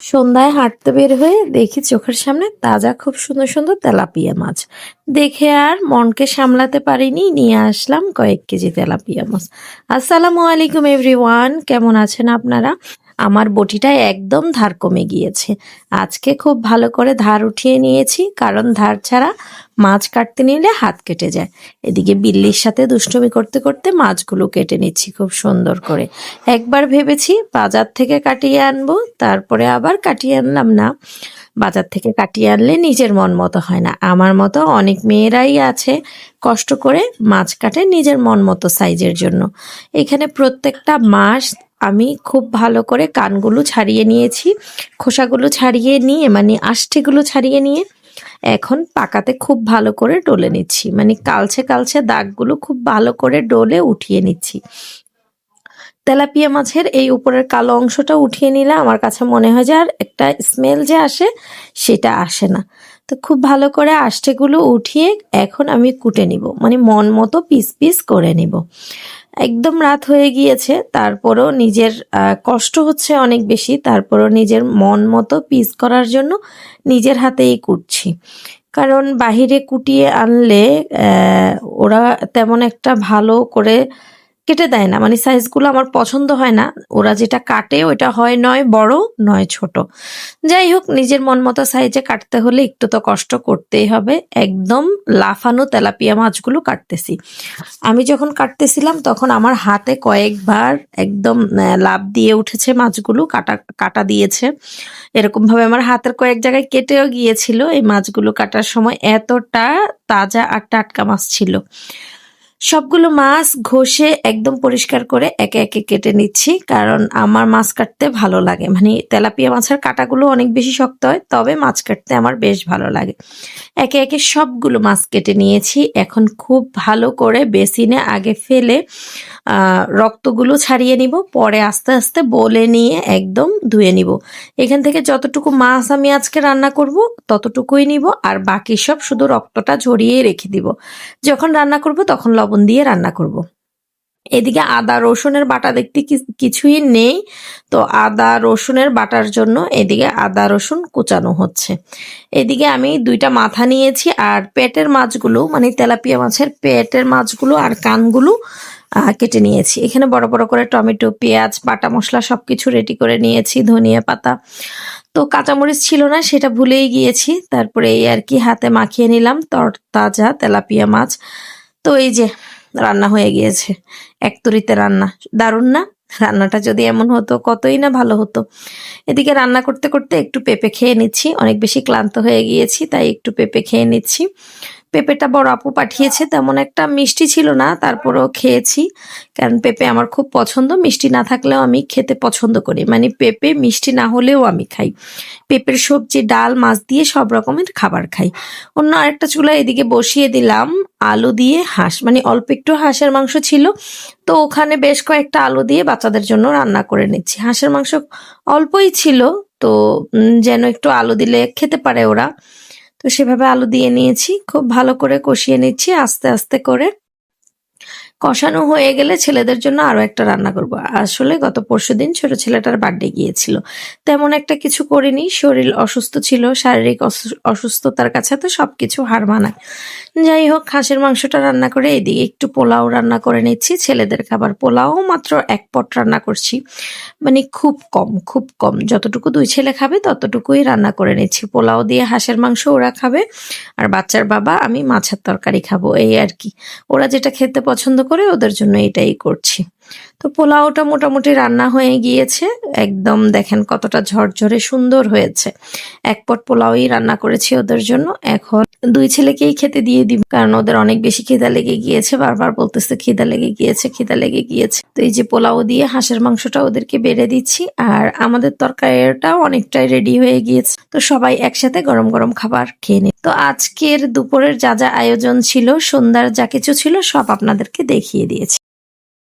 সন্ধ্যায় হাঁটতে বের হয়ে দেখি চোখের সামনে তাজা খুব সুন্দর সুন্দর তেলাপিয়া মাছ। দেখে আর মনকে সামলাতে পারিনি, নিয়ে আসলাম কয়েক কেজি তেলাপিয়া মাছ। আসসালামু আলাইকুম এভরিওয়ান, কেমন আছেন আপনারা? আমার বটিটা একদম ধার কমে গিয়েছে। আজকে খুব ভালো করে ধার উঠিয়ে নিয়েছি, কারণ ধার ছাড়া মাছ কাটতে নিলে হাত কেটে যায়। এদিকে বিল্লির সাথে দুষ্টুমি করতে করতে মাছগুলো কেটে নিচ্ছি খুব সুন্দর করে। একবার ভেবেছি বাজার থেকে কাটিয়ে আনবো, তারপরে আবার কাটিয়ে আনলাম না। বাজার থেকে কাটিয়ে আনলে নিজের মন মতো হয় না। আমার মতো অনেক মেয়েরাই আছে কষ্ট করে মাছ কাটে নিজের মন মতো সাইজের জন্য। এখানে প্রত্যেকটা মাছ আমি খুব ভালো করে কানগুলো ছাড়িয়ে নিয়েছি, খোসাগুলো ছাড়িয়ে নিয়ে মানে আষ্টেগুলো ছাড়িয়ে নিয়ে এখন পাকাতে খুব ভালো করে ডলে নিচ্ছি, মানে কালচে কালচে দাগগুলো খুব ভালো করে ডলে উঠিয়ে নিচ্ছি। তেলাপিয়া মাছের এই উপরের কালো অংশটা উঠিয়ে নিলে আমার কাছে মনে হয় যে আর একটা স্মেল যে আসে সেটা আসে না। তো খুব ভালো করে আষ্টেগুলো উঠিয়ে এখন আমি কুটে নিব, মানে মন মতো পিস পিস করে নিব। একদম রাত হয়ে গিয়েছে, তারপরও নিজের কষ্ট হচ্ছে অনেক বেশি, তারপরও নিজের মন মতো পিস করার জন্য নিজের হাতেই কুটছি। কারণ বাহিরে কুটিয়ে আনলে ওরা তেমন একটা ভালো করে কেটে দেয় না, মানে সাইজগুলো আমার পছন্দ হয় না। ওরা যেটা কাটে ওটা হয় নয় বড় নয় ছোট। যাই হোক, নিজের মন মতো সাইজে কাটতে হলে একটু তো কষ্ট করতেই হবে। একদম লাফানো তেলাপিয়া মাছগুলো কাটতেছি। আমি যখন কাটতেছিলাম তখন আমার হাতে কয়েকবার একদম লাফ দিয়ে উঠেছে, মাছগুলো কাটা কাটা দিয়েছে। এরকম ভাবে আমার হাতের কয়েক জায়গায় কেটেও গিয়েছিল। এই মাছগুলো কাটার সময় এতটা তাজা আর টাটকা মাছ ছিল। সবগুলো মাছ ঘষে একদম পরিষ্কার করে একে একে কেটে নিচ্ছি, কারণ আমার মাছ কাটতে ভালো লাগে। মানে তেলাপিয়া মাছের কাটাগুলো অনেক বেশি শক্ত হয়, তবে মাছ কাটতে আমার বেশ ভালো লাগে। একে একে সবগুলো মাছ কেটে নিয়েছি। এখন খুব ভালো করে বেসিনে আগে ফেলে রক্তগুলো ছাড়িয়ে নিব, পরে আস্তে আস্তে বলে নিয়ে একদম ধুয়ে নিব। এখান থেকে যতটুকু মাছ আমি আজকে রান্না করব ততটুকুই নিব, আর বাকি সব শুধু রক্তটা ঝরিয়ে রেখে দিব। যখন রান্না করব তখন লবণ দিয়ে রান্না করব। এদিকে আদা রসুনের বাটা দেখতে কিছুই নেই, তো আদা রসুনের বাটার জন্য এদিকে আদা রসুন কুচানো হচ্ছে। এদিকে আমি 2টা মাথা নিয়েছি, আর পেটের মাছগুলো মানে তেলাপিয়া মাছের পেটের মাছগুলো আর কানগুলো কেটে নিয়েছি। এখানে বড় বড় করে টমেটো, পেঁয়াজ, বাটা মশলা সবকিছু রেডি করে নিয়েছি, ধনিয়া পাতা। তো কাঁচামরিচ ছিল না, সেটা ভুলেই গিয়েছি। তারপরে এই আর কি হাতে মাখিয়ে নিলাম তরতাজা তেলাপিয়া মাছ। তো এই যে রান্না হয়ে গিয়েছে, এক তরিতে রান্না। দারুণ না? রান্নাটা যদি এমন হতো কতই না ভালো হতো। এদিকে রান্না করতে করতে একটু পেঁপে খেয়ে নিচ্ছি, অনেক বেশি ক্লান্ত হয়ে গিয়েছি তাই একটু পেঁপে খেয়ে নিচ্ছি। পেঁপেটা বড় আপু পাঠিয়েছে, তেমন একটা মিষ্টি ছিল না, তারপরেও খেয়েছি। কারণ পেঁপে আমার খুব পছন্দ, মিষ্টি না থাকলেও আমি খেতে পছন্দ করি, মানে পেঁপে মিষ্টি না হলেও আমি খাই। পেঁপের সবজি, ডাল, মাছ দিয়ে সব রকমের খাবার খাই। অন্য আরেকটা চুলা এদিকে বসিয়ে দিলাম আলু দিয়ে হাঁস, মানে অল্প একটু হাঁসের মাংস ছিল, তো ওখানে বেশ কয়েকটা আলু দিয়ে বাচ্চাদের জন্য রান্না করে নিচ্ছি। হাঁসের মাংস অল্পই ছিল, তো যেন একটু আলু দিলে খেতে পারে ওরা, তো সেভাবে আলু দিয়ে নিয়েছি। খুব ভালো করে কষিয়ে নিচ্ছি আস্তে আস্তে করে। কষানো হয়ে গেলে ছেলেদের জন্য আরো একটা রান্না করব। আসলে গত পরশুদিন ছোট ছেলেটার বার্থডে গিয়েছিল, তেমন একটা কিছু করিনি। শরীর অসুস্থ ছিল, শারীরিক অসুস্থতার কাছে তো সবকিছু হার মানায়। যাই হোক, হাঁসের মাংসটা রান্না করে এদিকে একটু পোলাও রান্না করে নিচ্ছি। ছেলেদের খাবার পোলাও মাত্র 1 পট রান্না করছি, মানে খুব কম খুব কম। যতটুকু 2 ছেলে খাবে ততটুকুই রান্না করে নিচ্ছি। পোলাও দিয়ে হাঁসের মাংস ওরা খাবে, আর বাচ্চার বাবা আমি মাছের তরকারি খাবো, এই আর কি। ওরা যেটা খেতে পছন্দ করে ওদের জন্য এটাই করছি। তো পোলাওটা মোটামুটি রান্না হয়ে গিয়েছে, একদম দেখেন কতটা ঝরঝরে সুন্দর হয়েছে। 1 পট পোলাওই রান্না করেছি ওদের জন্য। এখন 2 ছেলেকেই খেতে দিয়ে দিব, কারণ ওদের অনেক বেশি খিদা লেগে গিয়েছে, বারবার বলতেছে খিদা লেগে গিয়েছে খিদা লেগে গিয়েছে। তো এই যে পোলাও দিয়ে হাঁসের মাংসটা ওদেরকে বেড়ে দিচ্ছি, আর আমাদের তরকারিটাও অনেকটাই রেডি হয়ে গিয়েছে। তো সবাই একসাথে গরম গরম খাবার খেয়ে নিই। তো আজকের দুপুরের যা যা আয়োজন ছিল, সন্ধ্যার যা কিছু ছিল সব আপনাদেরকে দেখিয়ে দিয়েছি।